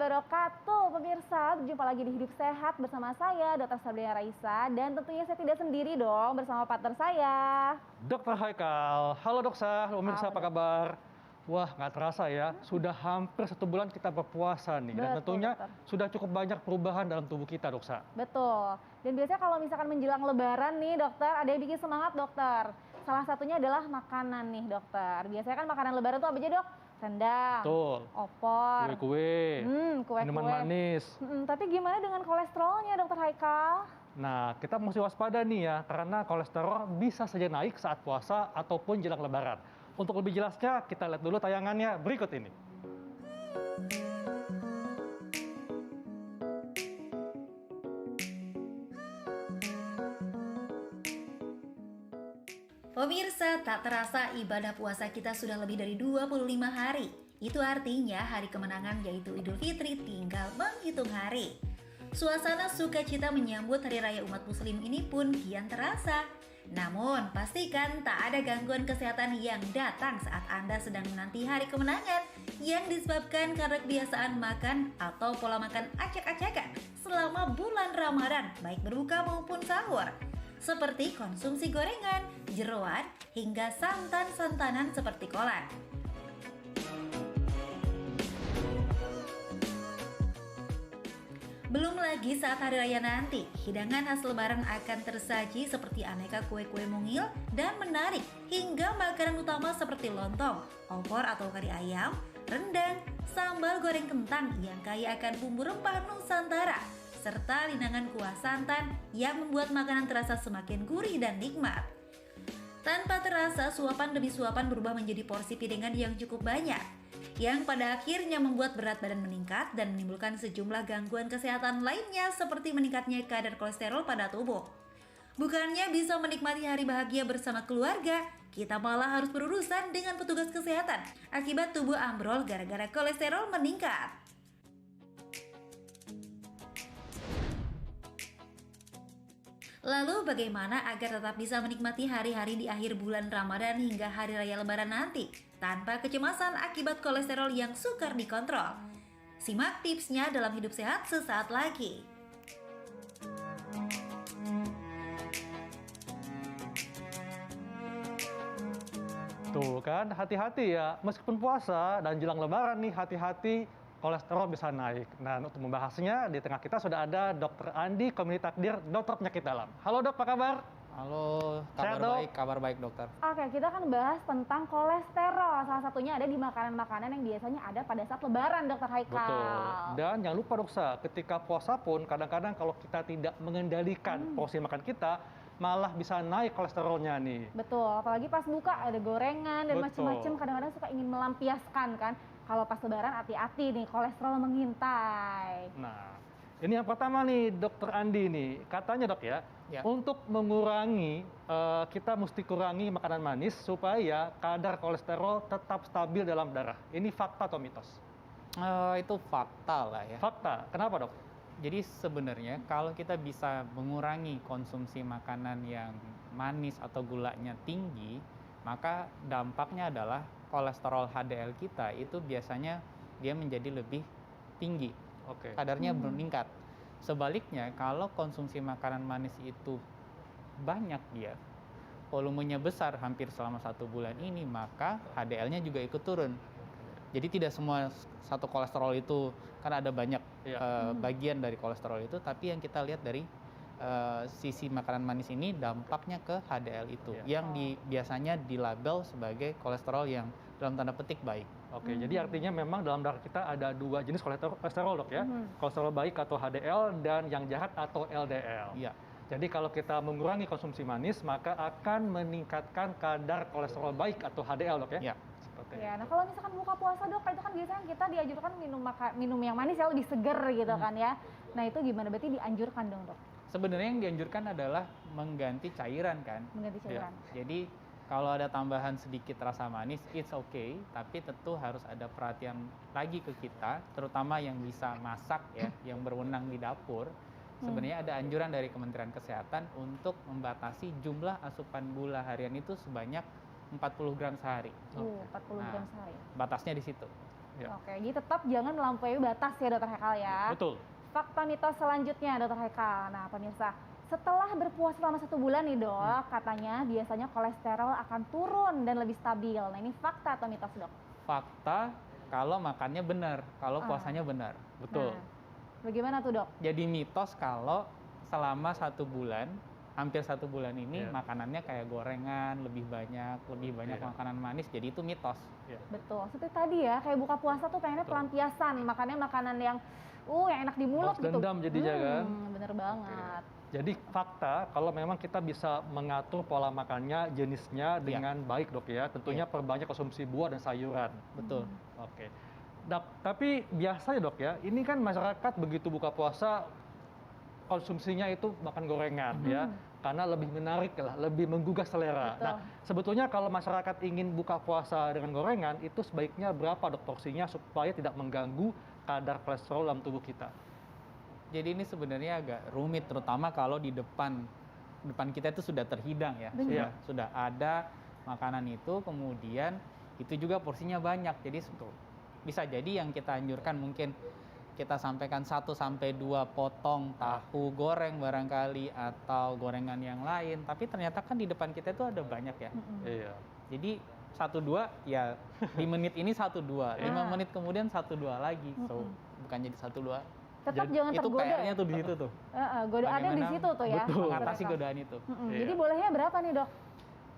wabarakatuh. Pemirsa, berjumpa lagi di Hidup Sehat bersama saya, Dr. Sabriana Raisa. Dan tentunya saya tidak sendiri dong, bersama partner saya. Dokter Haikal. Halo Dokter, pemirsa apa kabar? Wah, nggak terasa ya, sudah hampir 1 bulan kita berpuasa nih. Dan tentunya sudah cukup banyak perubahan dalam tubuh kita, Dokter. Betul. Dan biasanya kalau misalkan menjelang lebaran nih, dokter, ada yang bikin semangat, dokter. Salah satunya adalah makanan nih, dokter. Biasanya kan makanan lebaran tuh apa aja, Dok? Rendang, Betul. opor, Kue-kue, minuman manis. Tapi gimana dengan kolesterolnya, Dokter Haikal? Nah, kita mesti waspada nih ya, karena kolesterol bisa saja naik saat puasa ataupun jelang lebaran. Untuk lebih jelasnya, kita lihat dulu tayangannya berikut ini. Pemirsa, tak terasa ibadah puasa kita sudah lebih dari 25 hari. Itu artinya hari kemenangan yaitu Idul Fitri tinggal menghitung hari. Suasana sukacita menyambut Hari Raya umat muslim ini pun kian terasa. Namun, pastikan tak ada gangguan kesehatan yang datang saat Anda sedang menanti hari kemenangan yang disebabkan karena kebiasaan makan atau pola makan acak-acakan selama bulan Ramadan, baik berbuka maupun sahur. Seperti konsumsi gorengan, jeroan, hingga santan-santanan seperti kolak. Belum lagi saat hari raya nanti, hidangan khas lebaran akan tersaji seperti aneka kue-kue mungil dan menarik, hingga makanan utama seperti lontong, opor atau kari ayam, rendang, sambal goreng kentang yang kaya akan bumbu rempah Nusantara, serta linangan kuah santan yang membuat makanan terasa semakin gurih dan nikmat. Tanpa terasa, suapan demi suapan berubah menjadi porsi piringan yang cukup banyak, yang pada akhirnya membuat berat badan meningkat dan menimbulkan sejumlah gangguan kesehatan lainnya seperti meningkatnya kadar kolesterol pada tubuh. Bukannya bisa menikmati hari bahagia bersama keluarga, kita malah harus berurusan dengan petugas kesehatan akibat tubuh ambrol gara-gara kolesterol meningkat. Lalu bagaimana agar tetap bisa menikmati hari-hari di akhir bulan Ramadan hingga hari raya lebaran nanti tanpa kecemasan akibat kolesterol yang sukar dikontrol? Simak tipsnya dalam Hidup Sehat sesaat lagi. Tuh kan, hati-hati ya. Meskipun puasa dan jelang lebaran nih, hati-hati kolesterol bisa naik. Nah, untuk membahasnya, di tengah kita sudah ada Dr. Andi, Komite Takdir, dokter penyakit dalam. Halo dok, apa kabar? Halo, kabar baik dokter. Oke, kita akan bahas tentang kolesterol. Salah satunya ada di makanan-makanan yang biasanya ada pada saat lebaran, Dokter Haikal. Betul. Dan jangan lupa dokter, ketika puasa pun kadang-kadang kalau kita tidak mengendalikan porsi makan kita, malah bisa naik kolesterolnya nih. Betul, apalagi pas buka ada gorengan dan macam-macam, kadang-kadang suka ingin melampiaskan kan. Kalau pas lebaran hati-hati nih, kolesterol mengintai. Nah, ini yang pertama nih dokter Andi nih, katanya dok ya, untuk mengurangi, kita mesti kurangi makanan manis supaya kadar kolesterol tetap stabil dalam darah. Ini fakta atau mitos? Itu fakta lah ya. Fakta, kenapa dok? Jadi sebenarnya kalau kita bisa mengurangi konsumsi makanan yang manis atau gulanya tinggi, maka dampaknya adalah kolesterol HDL kita itu biasanya dia menjadi lebih tinggi. Kadarnya meningkat. Sebaliknya, kalau konsumsi makanan manis itu banyak dia, volumenya besar hampir selama 1 bulan ini, maka HDL-nya juga ikut turun. Jadi tidak semua satu kolesterol itu, kan ada banyak bagian dari kolesterol itu, tapi yang kita lihat dari sisi makanan manis ini dampaknya ke HDL itu, yang biasanya dilabel sebagai kolesterol yang dalam tanda petik baik. Jadi artinya memang dalam darah kita ada 2 jenis kolesterol dok ya, kolesterol baik atau HDL dan yang jahat atau LDL. Iya. Jadi kalau kita mengurangi konsumsi manis, maka akan meningkatkan kadar kolesterol baik atau HDL dok ya? Iya. Ya, nah kalau misalkan buka puasa dok, itu kan biasanya kita dianjurkan minum yang manis ya, lebih seger gitu kan ya. Nah itu gimana, berarti dianjurkan dong dok? Sebenarnya yang dianjurkan adalah mengganti cairan kan. Mengganti cairan. Jadi kalau ada tambahan sedikit rasa manis, it's okay, tapi tentu harus ada perhatian lagi ke kita, terutama yang bisa masak ya, yang berwenang di dapur. Sebenarnya ada anjuran dari Kementerian Kesehatan untuk membatasi jumlah asupan gula harian itu sebanyak 40 gram sehari. 40 gram sehari. Batasnya di situ. Ya. Oke, jadi tetap jangan melampaui batas ya Dokter Haikal ya. Betul. Fakta mitos selanjutnya Dokter Haikal. Nah pemirsa, setelah berpuasa selama 1 bulan nih dok, katanya biasanya kolesterol akan turun dan lebih stabil. Nah ini fakta atau mitos dok? Fakta kalau makannya benar, kalau Ah. puasanya benar. Betul. Nah, bagaimana tuh dok? Jadi mitos kalau selama 1 bulan, hampir 1 bulan ini Iya. makanannya kayak gorengan, lebih banyak Iya. makanan manis, jadi itu mitos. Betul, seperti tadi ya, kayak buka puasa tuh pengennya Betul. pelampiasan, makannya makanan yang enak di mulut Balas gitu. dendam jadinya kan. Bener banget. Jadi fakta kalau memang kita bisa mengatur pola makannya, jenisnya dengan baik dok ya. Tentunya perbanyak konsumsi buah dan sayuran. Betul. Oke. Dok, tapi biasanya dok ya, ini kan masyarakat begitu buka puasa konsumsinya itu makan gorengan ya, karena lebih menarik lah, lebih menggugah selera. Betul. Nah, sebetulnya kalau masyarakat ingin buka puasa dengan gorengan, itu sebaiknya berapa dok porsinya supaya tidak mengganggu kadar kolesterol dalam tubuh kita? Jadi ini sebenarnya agak rumit, terutama kalau di depan kita itu sudah terhidang ya, Benar. sudah ada makanan itu, kemudian itu juga porsinya banyak. Jadi bisa jadi yang kita anjurkan mungkin kita sampaikan 1 sampai 2 potong tahu goreng barangkali atau gorengan yang lain, tapi ternyata kan di depan kita itu ada banyak ya. Iya. Jadi 1-2 ya di menit ini 1-2, 5 menit kemudian 1-2 lagi. So bukan jadi 1-2. Tetap Jadi jangan Itu tergoda. PR-nya tuh di situ tuh. Godaannya di Bagaimana situ tuh ya. betul. Mengatasi Dokter godaan itu. Haikal. Iya. Jadi bolehnya berapa nih dok?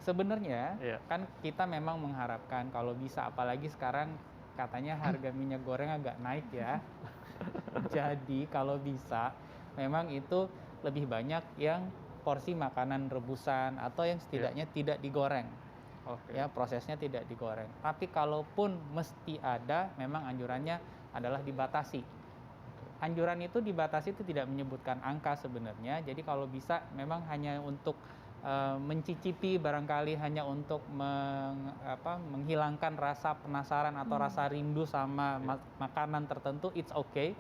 Sebenarnya Iya. kan kita memang mengharapkan kalau bisa, apalagi sekarang katanya harga minyak goreng agak naik ya. Jadi kalau bisa memang itu lebih banyak yang porsi makanan rebusan atau yang setidaknya tidak digoreng. Oke. Ya, prosesnya tidak digoreng. Tapi kalaupun mesti ada, memang anjurannya adalah dibatasi. Anjuran itu dibatasi itu tidak menyebutkan angka sebenarnya. Jadi kalau bisa memang hanya untuk mencicipi, barangkali hanya untuk menghilangkan rasa penasaran atau rasa rindu sama makanan tertentu, it's okay.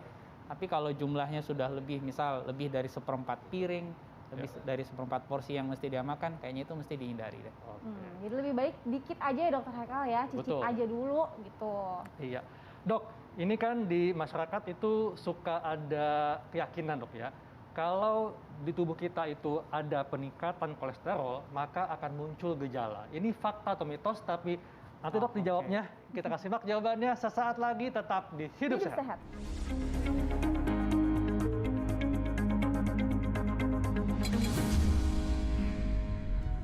Tapi kalau jumlahnya sudah lebih, misal lebih dari 1/4 piring, lebih dari 1/4 porsi yang mesti dia makan, kayaknya itu mesti dihindari deh. Oke. Jadi lebih baik dikit aja ya Dokter Haikal ya, cicip Betul. aja dulu gitu. Iya. Dok, ini kan di masyarakat itu suka ada keyakinan dok ya. Kalau di tubuh kita itu ada peningkatan kolesterol, maka akan muncul gejala. Ini fakta atau mitos, tapi nanti dok Oke. dijawabnya. Kita kasih simak jawabannya sesaat lagi, tetap di Hidup Sehat. Sehat.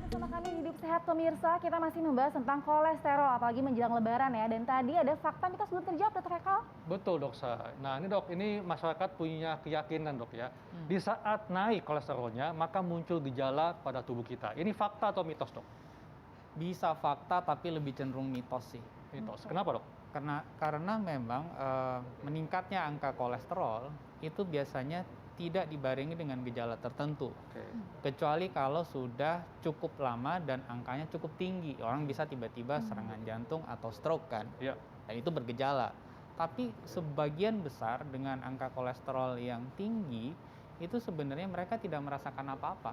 Bersama kami di Hidup Sehat pemirsa, kita masih membahas tentang kolesterol, apalagi menjelang lebaran ya. Dan tadi ada fakta mitos belum terjawab Dokter Haikal. Betul dok, Nah ini dok, ini masyarakat punya keyakinan dok ya. Di saat naik kolesterolnya, maka muncul gejala pada tubuh kita. Ini fakta atau mitos dok? Bisa fakta tapi lebih cenderung mitos sih. Mitos. Kenapa dok? Karena memang meningkatnya angka kolesterol itu biasanya tidak dibarengi dengan gejala tertentu. Oke. Kecuali kalau sudah cukup lama dan angkanya cukup tinggi. Orang bisa tiba-tiba serangan jantung atau stroke kan. Iya. Dan itu bergejala. Tapi sebagian besar dengan angka kolesterol yang tinggi itu sebenarnya mereka tidak merasakan apa-apa.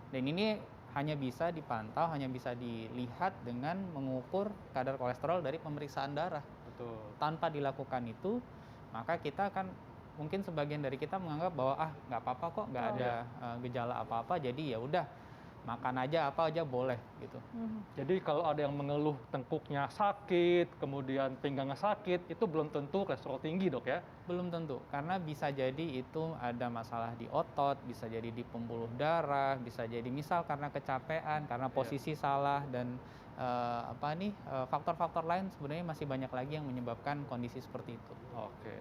Dan ini hanya bisa dipantau, hanya bisa dilihat dengan mengukur kadar kolesterol dari pemeriksaan darah. Betul. Tanpa dilakukan itu, maka kita akan mungkin sebagian dari kita menganggap bahwa nggak apa-apa kok, nggak ada gejala apa-apa, jadi ya udah makan aja apa aja boleh gitu. Jadi kalau ada yang mengeluh tengkuknya sakit, kemudian pinggangnya sakit, itu belum tentu kolesterol tinggi dok ya? Belum tentu, karena bisa jadi itu ada masalah di otot, bisa jadi di pembuluh darah, bisa jadi misal karena kecapean, karena posisi salah, dan faktor-faktor lain sebenarnya masih banyak lagi yang menyebabkan kondisi seperti itu. Oke.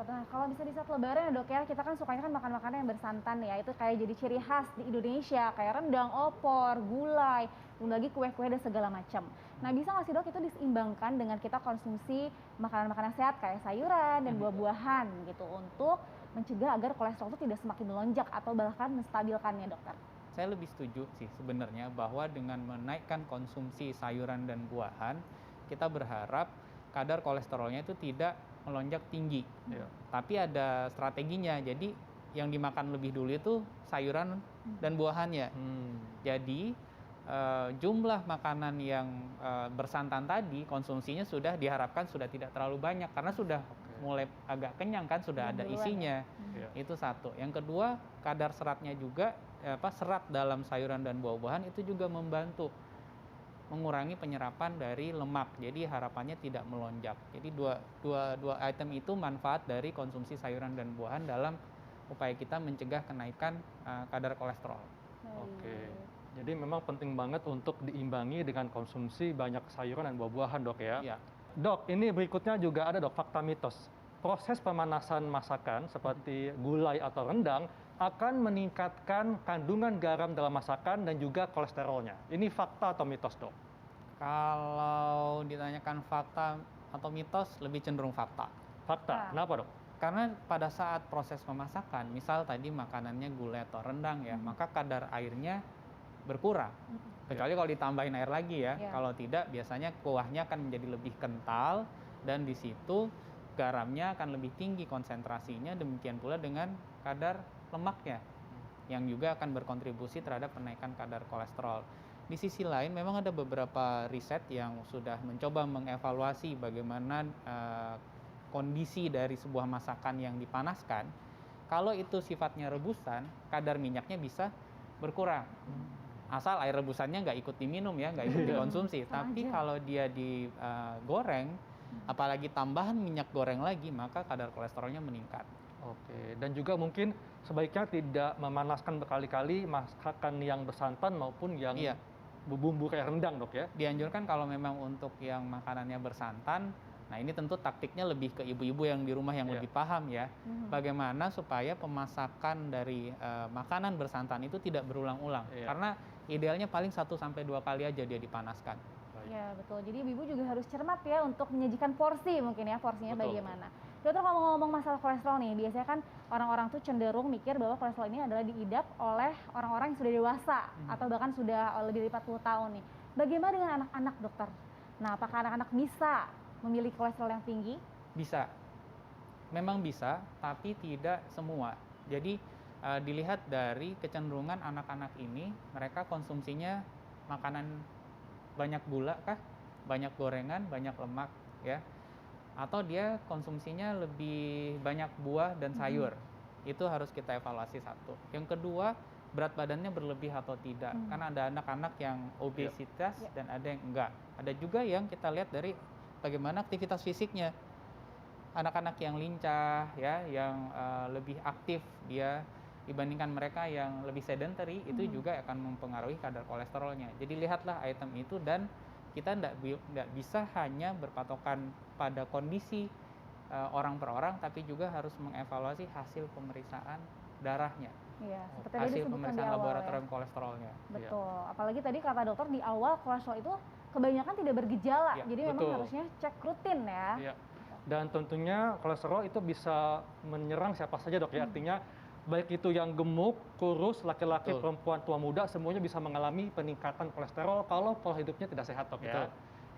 Nah, kalau bisa di saat lebaran ya dok ya, kita kan sukanya kan makan makanan yang bersantan ya, itu kayak jadi ciri khas di Indonesia, kayak rendang, opor, gulai, belum lagi kue-kue dan segala macam. Nah bisa nggak sih dok itu diseimbangkan dengan kita konsumsi makanan-makanan sehat kayak sayuran dan buah-buahan gitu untuk mencegah agar kolesterol itu tidak semakin melonjak atau bahkan menstabilkannya dokter? Saya lebih setuju sih sebenarnya bahwa dengan menaikkan konsumsi sayuran dan buahan, kita berharap kadar kolesterolnya itu tidak melonjak tinggi. Tapi ada strateginya. Jadi yang dimakan lebih dulu itu sayuran dan buahannya. Jadi jumlah makanan yang bersantan tadi konsumsinya sudah diharapkan sudah tidak terlalu banyak karena sudah mulai agak kenyang kan, sudah ada Duluan isinya. Iya. Itu satu. Yang kedua, kadar seratnya juga serat dalam sayuran dan buah-buahan itu juga membantu mengurangi penyerapan dari lemak. Jadi harapannya tidak melonjak. Jadi dua item itu manfaat dari konsumsi sayuran dan buahan dalam upaya kita mencegah kenaikan kadar kolesterol. Oke. Jadi memang penting banget untuk diimbangi dengan konsumsi banyak sayuran dan buah-buahan, Dok ya. Ya. Dok, ini berikutnya juga ada, Dok, fakta mitos. Proses pemanasan masakan seperti gulai atau rendang akan meningkatkan kandungan garam dalam masakan dan juga kolesterolnya. Ini fakta atau mitos, Dok? Kalau ditanyakan fakta atau mitos, lebih cenderung fakta. Fakta. Kenapa, Dok? Karena pada saat proses pemasakan, misal tadi makanannya gulai atau rendang ya, maka kadar airnya berkurang. Kecuali kalau ditambahin air lagi ya. Ya. Kalau tidak, biasanya kuahnya akan menjadi lebih kental dan di situ garamnya akan lebih tinggi konsentrasinya. Demikian pula dengan kadar lemaknya yang juga akan berkontribusi terhadap kenaikan kadar kolesterol. Di sisi lain, memang ada beberapa riset yang sudah mencoba mengevaluasi bagaimana kondisi dari sebuah masakan yang dipanaskan. Kalau itu sifatnya rebusan, kadar minyaknya bisa berkurang. Asal air rebusannya nggak ikut diminum ya, nggak ikut dikonsumsi. Tapi kalau dia digoreng, apalagi tambahan minyak goreng lagi, maka kadar kolesterolnya meningkat. Oke, dan juga mungkin sebaiknya tidak memanaskan berkali-kali masakan yang bersantan maupun yang Iya. bumbu kayak rendang, Dok ya. Dianjurkan kalau memang untuk yang makanannya bersantan, nah ini tentu taktiknya lebih ke ibu-ibu yang di rumah yang Iya. lebih paham ya. Bagaimana supaya pemasakan dari makanan bersantan itu tidak berulang-ulang. Iya. Karena idealnya paling 1-2 kali aja dia dipanaskan. Ya betul, jadi ibu juga harus cermat ya untuk menyajikan porsi mungkin ya, porsinya Betul. bagaimana. Dokter, ngomong-ngomong masalah kolesterol nih, biasanya kan orang-orang tuh cenderung mikir bahwa kolesterol ini adalah diidap oleh orang-orang yang sudah dewasa atau bahkan sudah lebih dari 40 tahun nih. Bagaimana dengan anak-anak, dokter? Nah, apakah anak-anak bisa memiliki kolesterol yang tinggi? Bisa. Memang bisa, tapi tidak semua. Jadi dilihat dari kecenderungan anak-anak ini, mereka konsumsinya makanan banyak gula kah, banyak gorengan, banyak lemak ya. Atau dia konsumsinya lebih banyak buah dan sayur. Itu harus kita evaluasi satu. Yang kedua, berat badannya berlebih atau tidak. Karena ada anak-anak yang obesitas dan ada yang enggak. Ada juga yang kita lihat dari bagaimana aktivitas fisiknya. Anak-anak yang lincah ya, yang lebih aktif dia dibandingkan mereka yang lebih sedentary, itu juga akan mempengaruhi kadar kolesterolnya. Jadi lihatlah item itu dan kita tidak bisa hanya berpatokan pada kondisi orang per orang, tapi juga harus mengevaluasi hasil pemeriksaan darahnya, Iya, seperti tadi hasil disebutkan di pemeriksaan awal ya. laboratorium kolesterolnya. Betul, apalagi tadi kata dokter di awal kolesterol itu kebanyakan tidak bergejala, Ya, jadi memang betul. harusnya cek rutin ya. Iya. Dan tentunya kolesterol itu bisa menyerang siapa saja, Dok ya. Artinya baik itu yang gemuk, kurus, laki-laki, Betul. perempuan, tua, muda, semuanya bisa mengalami peningkatan kolesterol kalau pola hidupnya tidak sehat, Dok ya. Betul.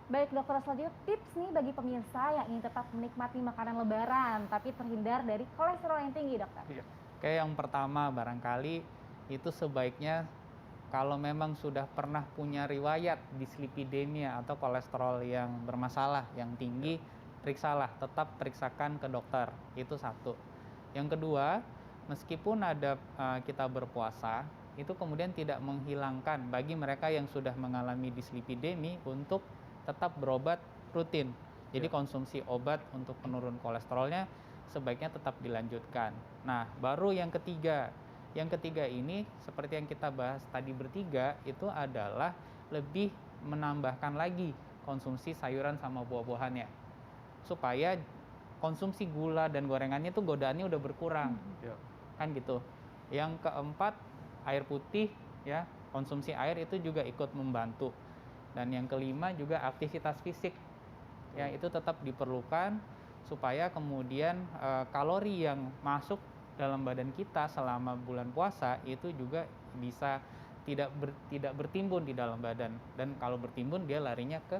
Baik dokter, selanjutnya tips nih bagi pemirsa yang ingin tetap menikmati makanan lebaran tapi terhindar dari kolesterol yang tinggi, dokter. Iya. Oke, yang pertama barangkali itu sebaiknya kalau memang sudah pernah punya riwayat dislipidemia atau kolesterol yang bermasalah, yang tinggi, periksalah, tetap periksakan ke dokter. Itu satu. Yang kedua, meskipun ada kita berpuasa, itu kemudian tidak menghilangkan bagi mereka yang sudah mengalami dislipidemi untuk tetap berobat rutin. Jadi konsumsi obat untuk penurun kolesterolnya sebaiknya tetap dilanjutkan. Nah, baru yang ketiga. Yang ketiga ini seperti yang kita bahas tadi bertiga, itu adalah lebih menambahkan lagi konsumsi sayuran sama buah-buahannya. Supaya konsumsi gula dan gorengannya itu godaannya udah berkurang. Iya. Kan gitu. Yang keempat, air putih ya, konsumsi air itu juga ikut membantu. Dan yang kelima juga aktivitas fisik. Ya, itu tetap diperlukan supaya kemudian kalori yang masuk dalam badan kita selama bulan puasa itu juga bisa tidak bertimbun di dalam badan. Dan kalau bertimbun dia larinya ke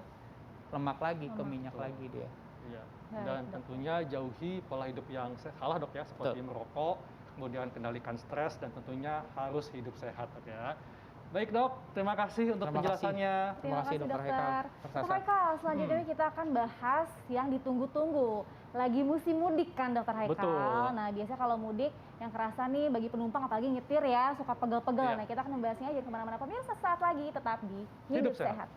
lemak lagi, ke minyak lagi dia. Iya. Baik, Dan Dok. tentunya jauhi pola hidup yang salah, Dok ya, seperti Betul. merokok, kemudian kendalikan stres dan tentunya harus hidup sehat, Dok ya. Baik dok, terima kasih untuk Terima kasih. penjelasannya. Terima kasih, Dr. Haikal. Dr. Sasa. Haikal, selanjutnya kita akan bahas yang ditunggu-tunggu. Lagi musim mudik kan Dr. Haikal. Betul. Nah biasanya kalau mudik yang kerasa nih bagi penumpang apalagi nyetir ya suka pegel-pegel. Iya. Nah kita akan membahasnya aja kemana-mana. Pemirsa saat lagi tetap di Hidup Hidup Sehat. Sehat.